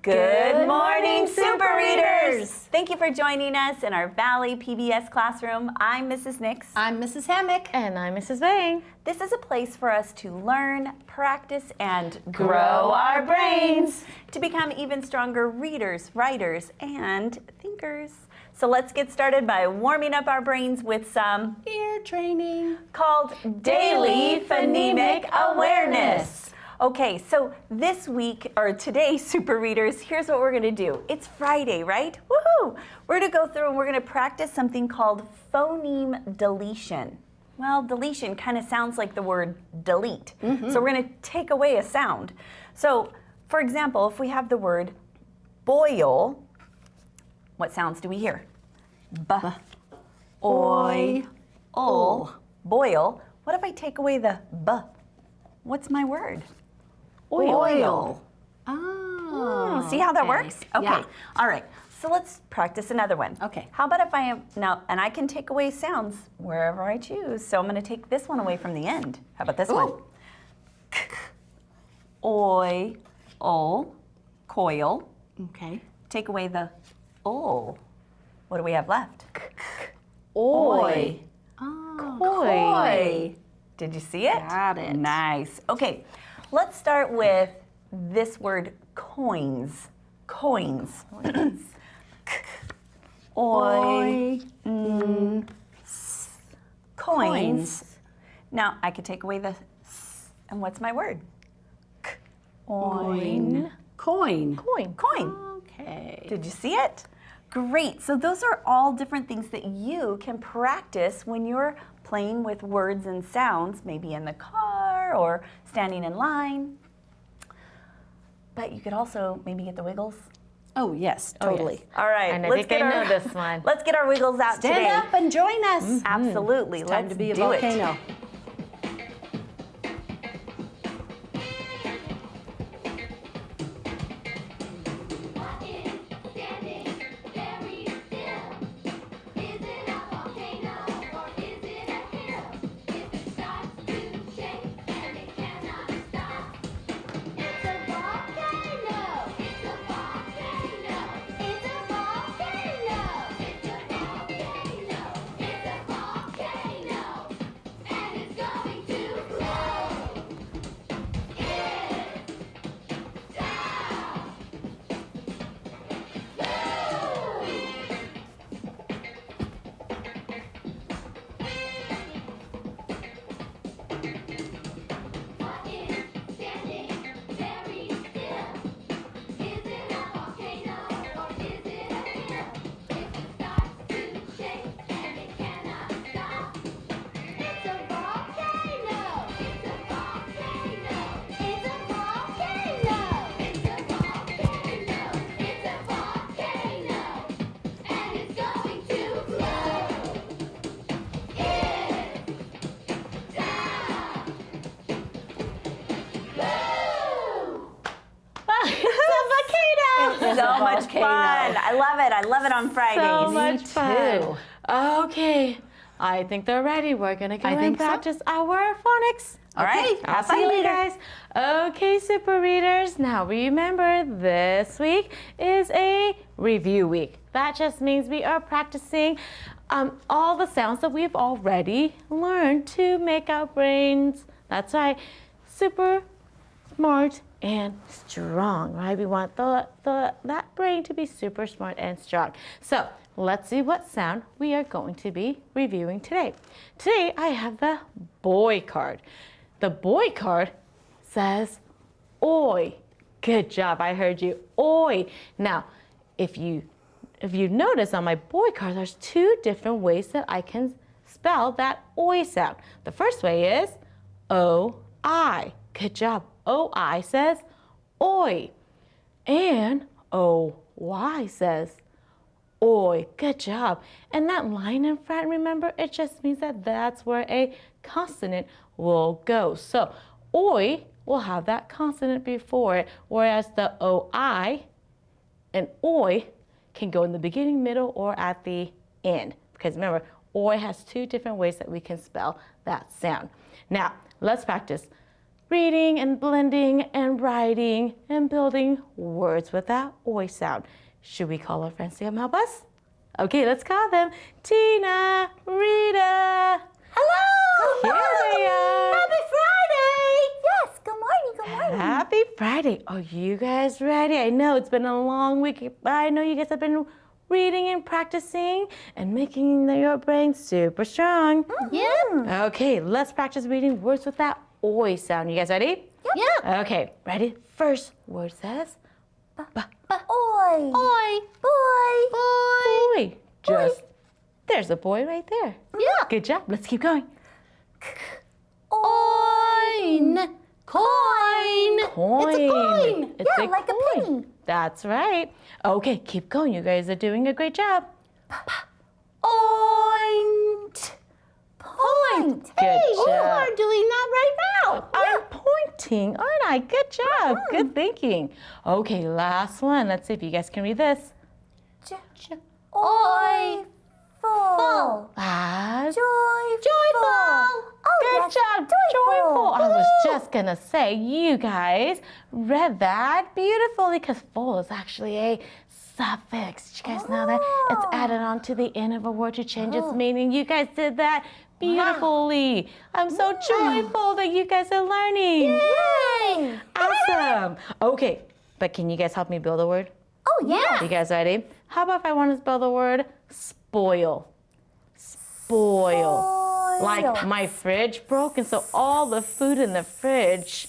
Good morning, Super Readers! Thank you for joining us in our Valley PBS classroom. I'm Mrs. Nix. I'm Mrs. Hammock. And I'm Mrs. Vang. This is a place for us to learn, practice, and grow our brains to become even stronger readers, writers, and thinkers. So let's get started by warming up our brains with some ear training called Daily Phonemic Awareness. Okay, so this week, or today, Super Readers, here's what we're gonna do. It's Friday, right? Woohoo! We're gonna go through and we're gonna practice something called phoneme deletion. Well, deletion kind of sounds like the word delete. So we're gonna take away a sound. So, for example, if we have the word boil, what sounds do we hear? B, oi, ul, boil. What if I take away the b? What's my word? Oil. Oh. See how that works? Okay. Yeah. All right. So let's practice another one. Okay. How about if I am now, and I can take away sounds wherever I choose. So I'm going to take this one away from the end. How about this one? K, oi, ul, coil. Okay. Take away the ul. What do we have left? Oi. Oh, koi. Did you see it? Got it. Nice. Okay, let's start with this word coins. Coins. Oi. Coins. Now I could take away the s, and what's my word? Coin. Coin. Coin. Coin. Okay. Did you see it? Great. So those are all different things that you can practice when you're playing with words and sounds, maybe in the car or standing in line. But you could also maybe get the wiggles. Oh, yes, totally. yes. All right, And I think I know this one. Let's get our wiggles out Stand today. up and join us. Absolutely. It's time Let's to be a do volcano. it. So much fun. I love it. I love it on Fridays. So much Me fun. too. Okay, I think they're ready. We're gonna go I and think so. practice our phonics. All right. I'll Have see fun, you later. guys. Okay, Super Readers. Now remember, this week is a review week. That just means we are practicing all the sounds that we've already learned to make our brains, that's right, super smart and strong, right? We want that brain to be super smart and strong. So let's see what sound we are going to be reviewing today. Today I have the boy card. The boy card says oi. Good job, I heard you. Oi. Now, if you notice on my boy card, there's two different ways that I can spell that oi sound. The first way is O-I. Good job. O-I says oi. And O-Y says oi. Good job. And that line in front, remember, it just means that that's where a consonant will go. So oi will have that consonant before it, whereas the O-I and oi can go in the beginning, middle, or at the end. Because remember, oi has two different ways that we can spell that sound. Now, let's practice. reading and blending and writing and building words with that oi sound. Should we call our friends to come help us? Okay, let's call them. Tina, Rita. Hello! Here they are. Happy Friday! Yes, good morning, good morning. Happy Friday. Are you guys ready? I know it's been a long week, but I know you guys have been reading and practicing and making your brain super strong. Yeah. Okay, let's practice reading words with that oi sound. You guys ready? Yeah. Okay, ready? First word says Oi! Oi. Boy! boy. Just there's a boy right there. Yeah. Good job. Let's keep going. Coin. Coin. Coin. It's a coin. It's Yeah, like a penny. That's right. Okay, keep going. You guys are doing a great job. Point! Point! Good You job. are doing that right now. I'm pointing, aren't I? Good job. Good thinking. Okay, last one. Let's see if you guys can read this. Oi! Full! As Joyful! Oh, Good yes, job. Joyful. I was just going to say, you guys read that beautifully because full is actually a suffix. Did you guys know that? It's added on to the end of a word to change its meaning. You guys did that beautifully. I'm so joyful that you guys are learning. Yay! Awesome. Okay, but can you guys help me build a word? Oh, yeah. You guys ready? How about if I want to spell the word spoil? Spoil. Like my fridge broke, and so all the food in the fridge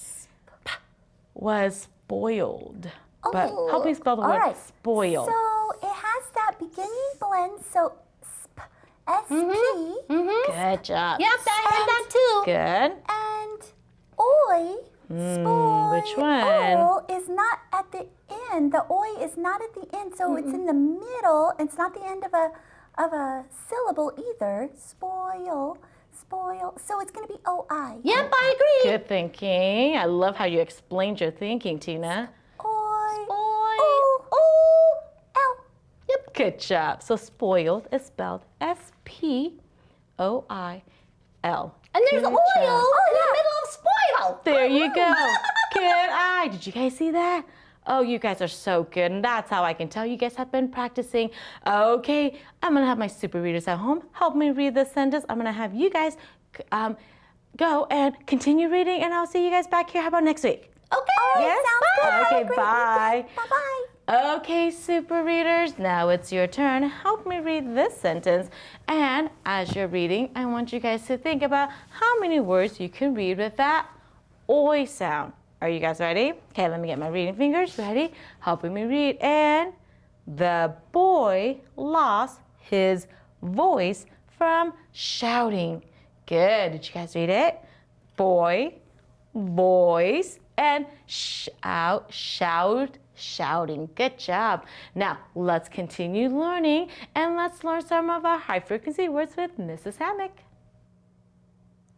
was spoiled. But help me spell the word right. spoil. So it has that beginning blend, so sp, S-P, Good job. Yep, I heard that too. Good. and oi, spoil. Which one? O is not at the end. The oi is not at the end, so it's in the middle. It's not the end of a syllable either. Spoil, spoil. So it's going to be O-I. Yep, I agree. Good thinking. I love how you explained your thinking, Tina. Oi, Spoil. O-L. Yep. Good job. So spoiled is spelled S-P-O-I-L. And there's Good oil job. in the middle of spoil. There you go. Good eye. Did you guys see that? Oh, you guys are so good. And that's how I can tell you guys have been practicing. Okay, I'm going to have my super readers at home help me read this sentence. I'm going to have you guys go and continue reading, and I'll see you guys back here. How about next week? Okay, Yes? sounds good. Have a Okay, great bye. weekend. Bye-bye. Okay, super readers, now it's your turn. Help me read this sentence. And as you're reading, I want you guys to think about how many words you can read with that oi sound. Are you guys ready? Okay, let me get my reading fingers. Ready? Helping me read. And the boy lost his voice from shouting. Good. Did you guys read it? Boy, voice, and shout, shouting. Good job. Now, let's continue learning, and let's learn some of our high frequency words with Mrs. Hammock.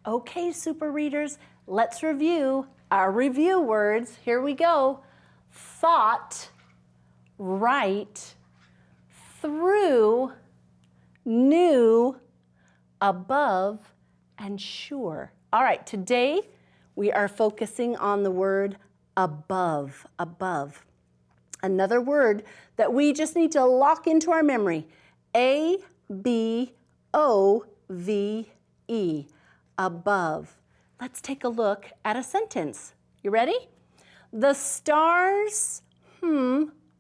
Okay, super readers, let's review our review words. Here we go. Thought, right, through, new, above, and sure. All right, today we are focusing on the word above, above. Another word that we just need to lock into our memory, A-B-O-V-E, above. Let's take a look at a sentence. You ready? The stars,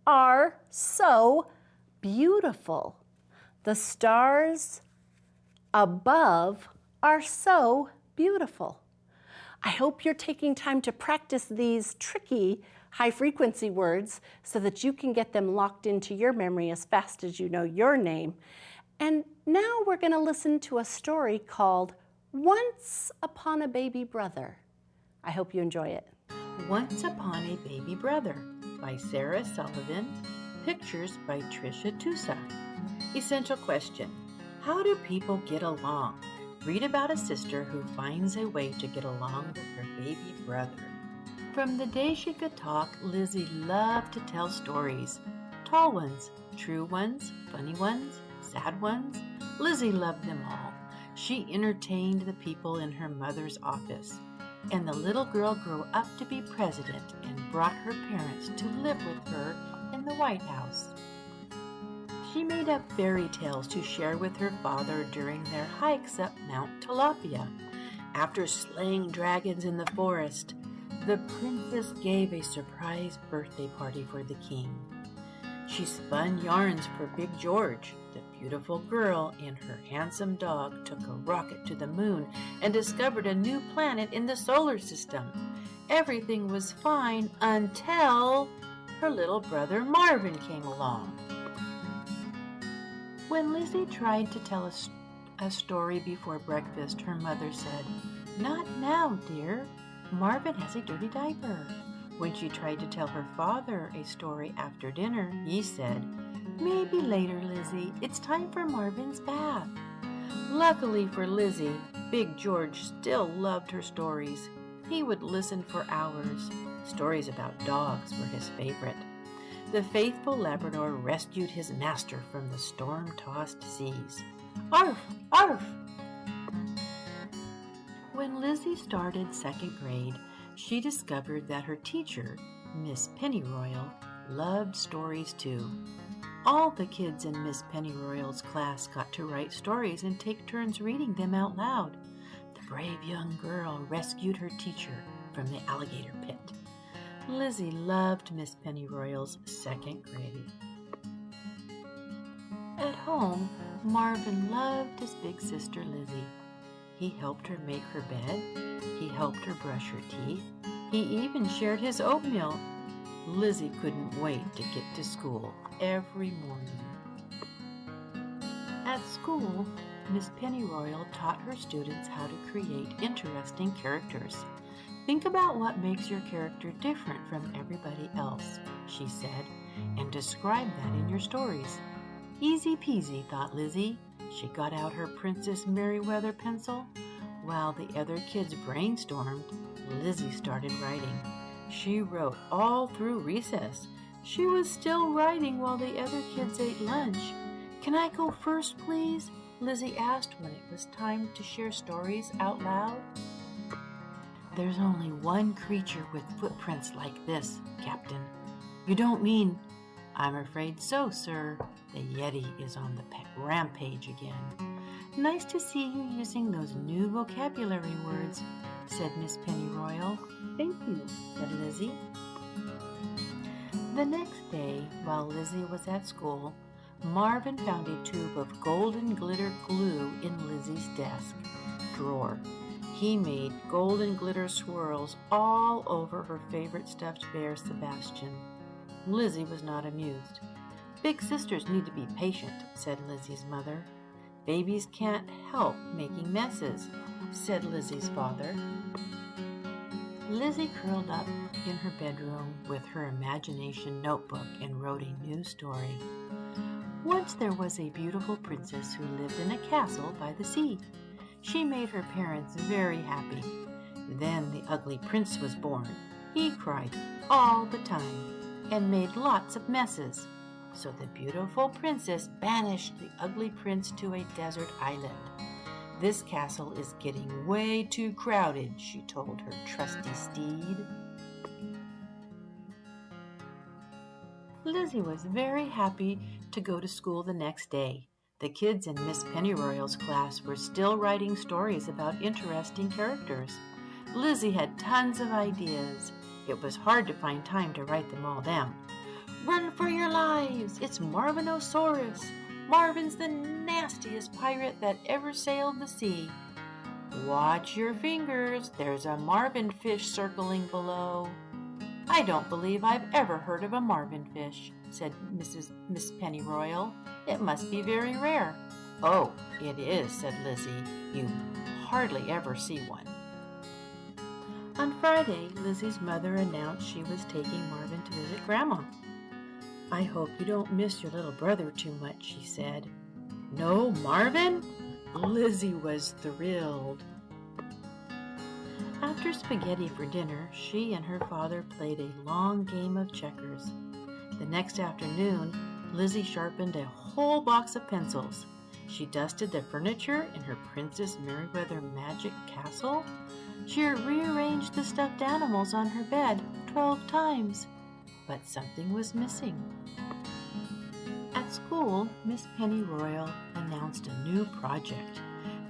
are so beautiful. The stars above are so beautiful. I hope you're taking time to practice these tricky high frequency words so that you can get them locked into your memory as fast as you know your name. And now we're going to listen to a story called Once Upon a Baby Brother. I hope you enjoy it. Once Upon a Baby Brother by Sarah Sullivan. Pictures by Trisha Tusa. Essential question: how do people get along? Read about a sister who finds a way to get along with her baby brother. From the day she could talk, Lizzie loved to tell stories. Tall ones, true ones, funny ones, sad ones. Lizzie loved them all. She entertained the people in her mother's office. and the little girl grew up to be president and brought her parents to live with her in the White House. She made up fairy tales to share with her father during their hikes up Mount Tilapia. After slaying dragons in the forest, the princess gave a surprise birthday party for the king. She spun yarns for Big George. The beautiful girl and her handsome dog took a rocket to the moon and discovered a new planet in the solar system. Everything was fine until her little brother Marvin came along. When Lizzie tried to tell a story before breakfast, her mother said, "Not now, dear. Marvin has a dirty diaper." When she tried to tell her father a story after dinner, he said, "Maybe later, Lizzie. It's time for Marvin's bath." Luckily for Lizzie, Big George still loved her stories. He would listen for hours. Stories about dogs were his favorite. The faithful Labrador rescued his master from the storm-tossed seas. Arf! Arf! When Lizzie started second grade, she discovered that her teacher, Miss Pennyroyal, loved stories too. All the kids in Miss Pennyroyal's class got to write stories and take turns reading them out loud. The brave young girl rescued her teacher from the alligator pit. Lizzie loved Miss Pennyroyal's second grade. At home, Marvin loved his big sister Lizzie. He helped her make her bed. He helped her brush her teeth. He even shared his oatmeal. Lizzie couldn't wait to get to school every morning. At school, Miss Pennyroyal taught her students how to create interesting characters. "Think about what makes your character different from everybody else," she said, "and describe that in your stories." Easy peasy, thought Lizzie. She got out her Princess Merryweather pencil. While the other kids brainstormed, Lizzie started writing. She wrote all through recess. She was still writing while the other kids ate lunch. "Can I go first, please?" Lizzie asked when it was time to share stories out loud. "There's only one creature with footprints like this, Captain." "You don't mean—" "I'm afraid so, sir. The Yeti is on the rampage again." "Nice to see you using those new vocabulary words," said Miss Pennyroyal. "Thank you," said Lizzie. The next day, while Lizzie was at school, Marvin found a tube of golden glitter glue in Lizzie's desk drawer. He made golden glitter swirls all over her favorite stuffed bear, Sebastian. Lizzie was not amused. "Big sisters need to be patient," said Lizzie's mother. "Babies can't help making messes," said Lizzie's father. Lizzie curled up in her bedroom with her imagination notebook and wrote a new story. Once there was a beautiful princess who lived in a castle by the sea. She made her parents very happy. Then the ugly prince was born. He cried all the time and made lots of messes. So the beautiful princess banished the ugly prince to a desert island. "This castle is getting way too crowded," she told her trusty steed. Lizzie was very happy to go to school the next day. The kids in Miss Pennyroyal's class were still writing stories about interesting characters. Lizzie had tons of ideas. It was hard to find time to write them all down. "Run for your lives! It's Marvinosaurus! Marvin's the nastiest pirate that ever sailed the sea. Watch your fingers, there's a Marvin fish circling below." "I don't believe I've ever heard of a Marvin fish," said Miss Pennyroyal. "It must be very rare." "Oh, it is," said Lizzie. "You hardly ever see one." On Friday, Lizzie's mother announced she was taking Marvin to visit Grandma. "I hope you don't miss your little brother too much," she said. "No, Marvin?" Lizzie was thrilled. After spaghetti for dinner, she and her father played a long game of checkers. The next afternoon, Lizzie sharpened a whole box of pencils. She dusted the furniture in her Princess Merryweather magic castle. She rearranged the stuffed animals on her bed 12 times, but something was missing. At school, Miss Pennyroyal announced a new project.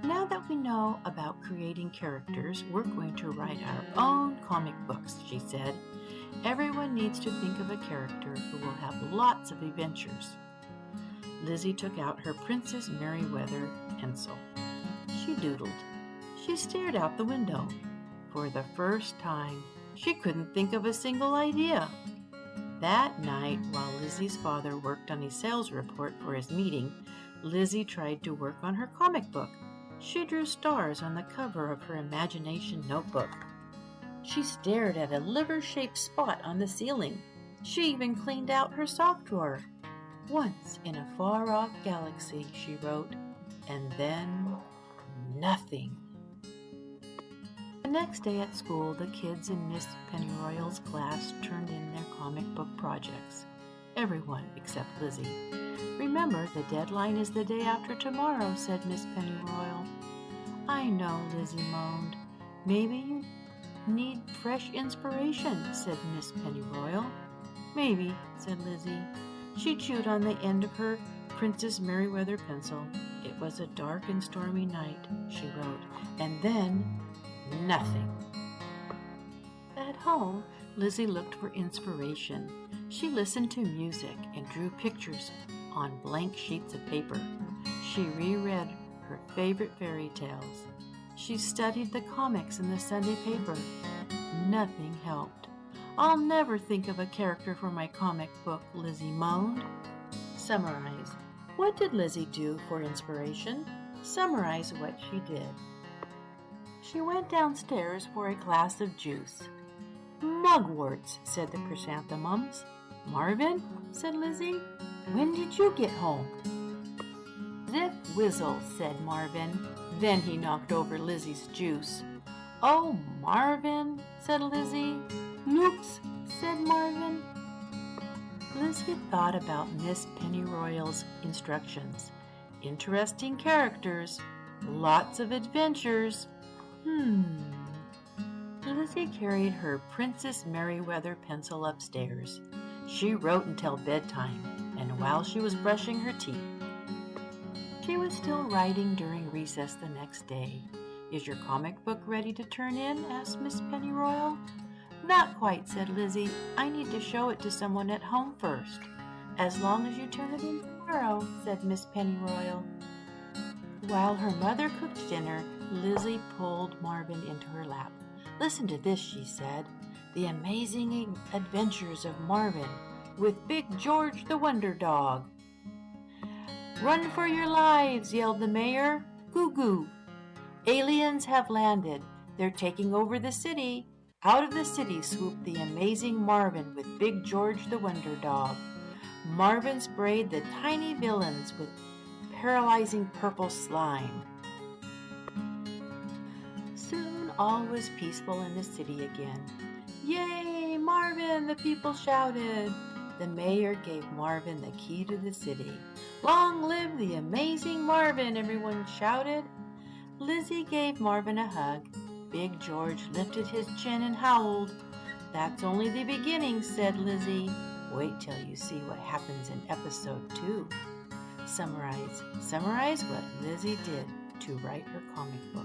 Now that we know about creating characters, we're going to write our own comic books, she said. Everyone needs to think of a character who will have lots of adventures. Lizzie took out her Princess Merryweather pencil. She doodled. She stared out the window. For the first time, she couldn't think of a single idea. That night, while Lizzie's father worked on his sales report for his meeting, Lizzie tried to work on her comic book. She drew stars on the cover of her imagination notebook. She stared at a liver-shaped spot on the ceiling. She even cleaned out her sock drawer. Once in a far-off galaxy, she wrote, and then nothing. The next day at school, the kids in Miss Pennyroyal's class turned in their comic book projects. Everyone except Lizzie. Remember, the deadline is the day after tomorrow, said Miss Pennyroyal. I know, Lizzie moaned. Maybe you need fresh inspiration, said Miss Pennyroyal. Maybe, said Lizzie. She chewed on the end of her Princess Merryweather pencil. It was a dark and stormy night, she wrote, and then nothing. At home, Lizzie looked for inspiration. She listened to music and drew pictures on blank sheets of paper. She reread her favorite fairy tales. She studied the comics in the Sunday paper. Nothing helped. I'll never think of a character for my comic book, Lizzie moaned. Summarize. What did Lizzie do for inspiration? Summarize what she did. She went downstairs for a glass of juice. Mugworts, said the chrysanthemums. Marvin, said Lizzie, when did you get home? Zip whizzle, said Marvin. Then he knocked over Lizzie's juice. Oh, Marvin, said Lizzie. Noops, said Marvin. Lizzie thought about Miss Pennyroyal's instructions. Interesting characters, lots of adventures. Lizzie carried her Princess Merryweather pencil upstairs. She wrote until bedtime, and while she was brushing her teeth. She was still writing during recess the next day. Is your comic book ready to turn in? Asked Miss Pennyroyal. Not quite, said Lizzie. I need to show it to someone at home first. As long as you turn it in tomorrow, said Miss Pennyroyal. While her mother cooked dinner, Lizzie pulled Marvin into her lap. Listen to this, she said. The amazing adventures of Marvin with Big George the Wonder Dog. Run for your lives, yelled the mayor. Goo-goo. Aliens have landed. They're taking over the city. Out of the city swooped the amazing Marvin with Big George the Wonder Dog. Marvin sprayed the tiny villains with paralyzing purple slime. Soon all was peaceful in the city again. Yay, Marvin, the people shouted. The mayor gave Marvin the key to the city. Long live the amazing Marvin, everyone shouted. Lizzie gave Marvin a hug. Big George lifted his chin and howled. That's only the beginning, said Lizzie. Wait till you see what happens in episode 2. Summarize. Summarize what Lizzie did to write her comic book.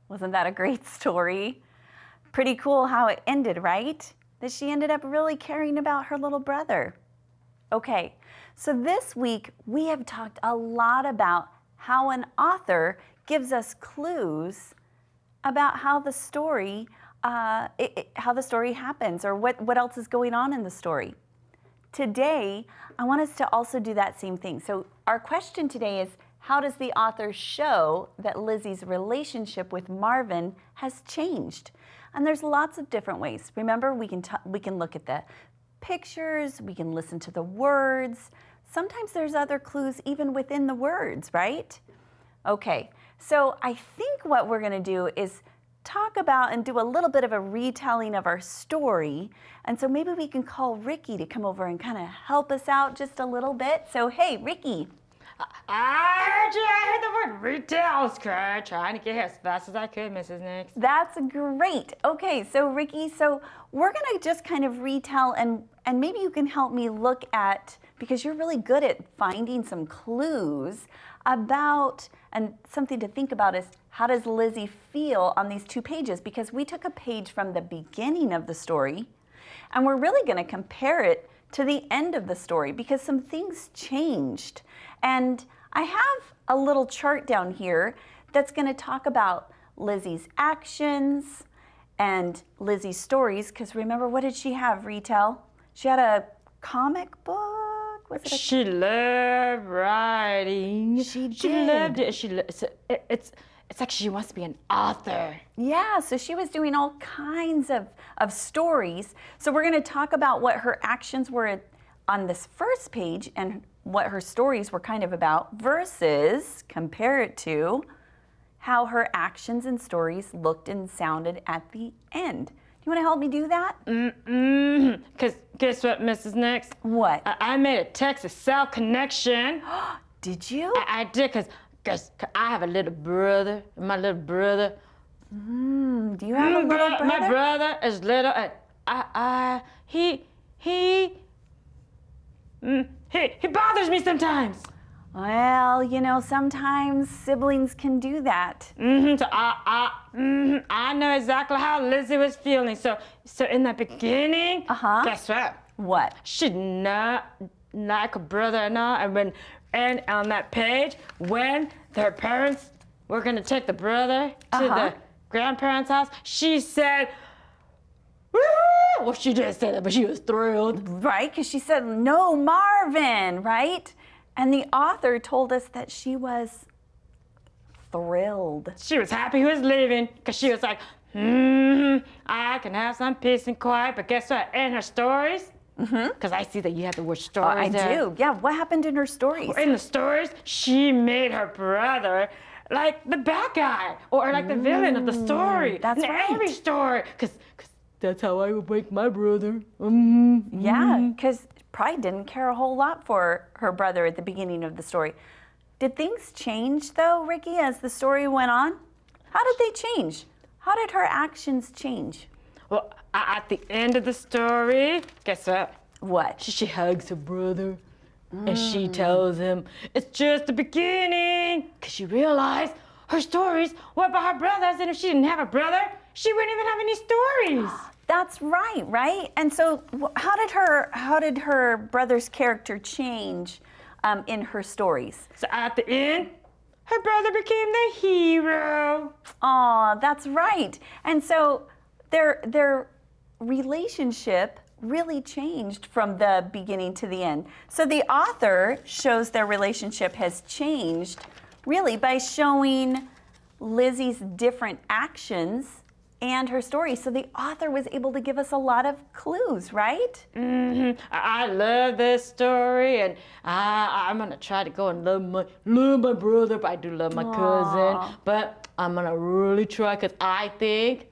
Wasn't that a great story? Pretty cool how it ended, right? That she ended up really caring about her little brother. Okay, so this week we have talked a lot about how an author gives us clues about how the story happens, or what else is going on in the story. Today, I want us to also do that same thing. So our question today is, how does the author show that Lizzie's relationship with Marvin has changed? And there's lots of different ways. Remember, we can look at the pictures, we can listen to the words. Sometimes there's other clues even within the words, right? Okay, so I think what we're gonna do is talk about and do a little bit of a retelling of our story. And so maybe we can call Ricky to come over and kind of help us out just a little bit. So, hey, Ricky. I heard you. I heard the word retell. I was trying to get here as fast as I could, Mrs. Nix. That's great. Okay, so Ricky, so we're going to just kind of retell and maybe you can help me look at, because you're really good at finding some clues about, and something to think about is, how does Lizzie feel on these 2 pages? Because we took a page from the beginning of the story and we're really going to compare it to the end of the story because some things changed. And I have a little chart down here that's going to talk about Lizzie's actions and Lizzie's stories. Because remember, what did she have, Retell? She had a comic book. Was it? She loved writing. She loved did. it. It's like she wants to be an author. Yeah, so she was doing all kinds of stories. So we're going to talk about what her actions were on this first page and what her stories were kind of about versus compare it to how her actions and stories looked and sounded at the end. Do you want to help me do that? Because guess what, Mrs. Nix? What? I made a text-to-self connection. Did you? I did because I have a little brother. My little brother. Do you have a little brother? My brother is little. He bothers me sometimes. Well, you know, sometimes siblings can do that. So I know exactly how Lizzie was feeling. So in the beginning, guess what? What? She did not like her brother and all. And on that page, when their parents were gonna take the brother to the grandparents' house, she said, woo! Well, she didn't say that, but she was thrilled. Right, because she said, no, Marvin, right? And the author told us that she was thrilled. She was happy he was leaving because she was like, I can have some peace and quiet. But guess what? In her stories, because I see that you have the word stories I do. Yeah, what happened in her stories? In the stories, she made her brother like the bad guy or like the villain of the story. That's in right. every story. Because that's how I would make my brother. Yeah, because probably didn't care a whole lot for her brother at the beginning of the story. Did things change though, Ricky, as the story went on? How did they change? How did her actions change? Well, at the end of the story, guess what? What? She hugs her brother and she tells him it's just the beginning. Because she realized her stories were about her brothers, and if she didn't have a brother, she wouldn't even have any stories. That's right, right? And so how did her brother's character change in her stories? So at the end, her brother became the hero. Oh, that's right. And so their relationship really changed from the beginning to the end. So the author shows their relationship has changed really by showing Lizzie's different actions and her story. So the author was able to give us a lot of clues, right? I love this story, and I'm gonna try to go and love my brother, but I do love my cousin. But I'm gonna really try, because I think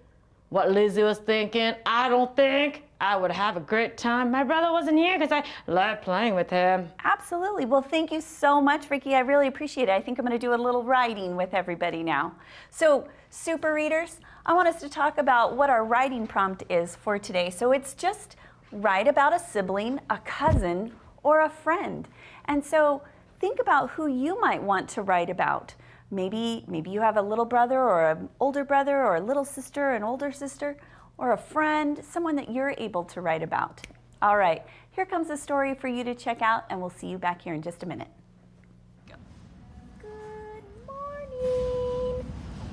what Lizzie was thinking, I don't think I would have a great time. My brother wasn't here because I love playing with him. Absolutely. Well, thank you so much, Ricky. I really appreciate it. I think I'm going to do a little writing with everybody now. So, super readers, I want us to talk about what our writing prompt is for today. So it's just write about a sibling, a cousin, or a friend. And so think about who you might want to write about. Maybe you have a little brother or an older brother or a little sister, an older sister, or a friend, someone that you're able to write about. All right, here comes a story for you to check out, and we'll see you back here in just a minute. Good morning.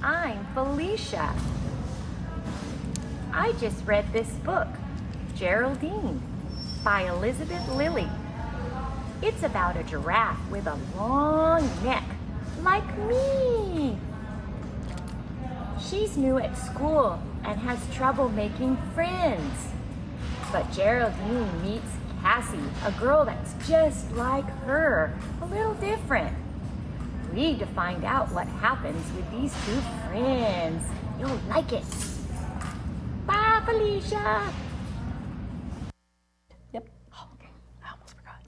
I'm Felicia. I just read this book, Geraldine, by Elizabeth Lilly. It's about a giraffe with a long neck, like me. She's new at school and has trouble making friends. But Geraldine meets Cassie, a girl that's just like her, a little different. Read to find out what happens with these two friends. You'll like it. Bye, Felicia. Yep. I almost forgot.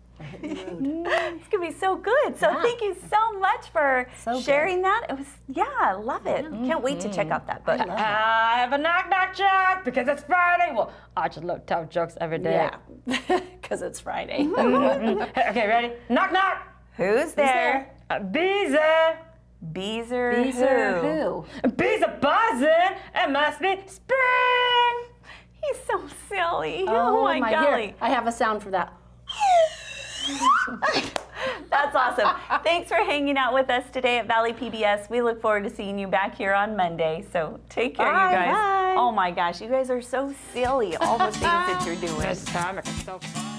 It's gonna be so good. So thank you so much for So sharing that. It was, I love it. Can't wait to check out that book. I have a knock-knock joke because it's Friday. Well, I just love tell jokes every day. Yeah, because it's Friday. Okay, ready? Knock-knock. Who's there? Beezer. Beezer Who? Bees are buzzing. It must be spring. He's so silly. Oh, my my golly. Here, I have a sound for that. That's awesome. Thanks for hanging out with us today at Valley PBS. We look forward to seeing you back here on Monday. So take care, you guys. Bye. Oh my gosh, you guys are so silly. All the things that you're doing. This time it's so fun.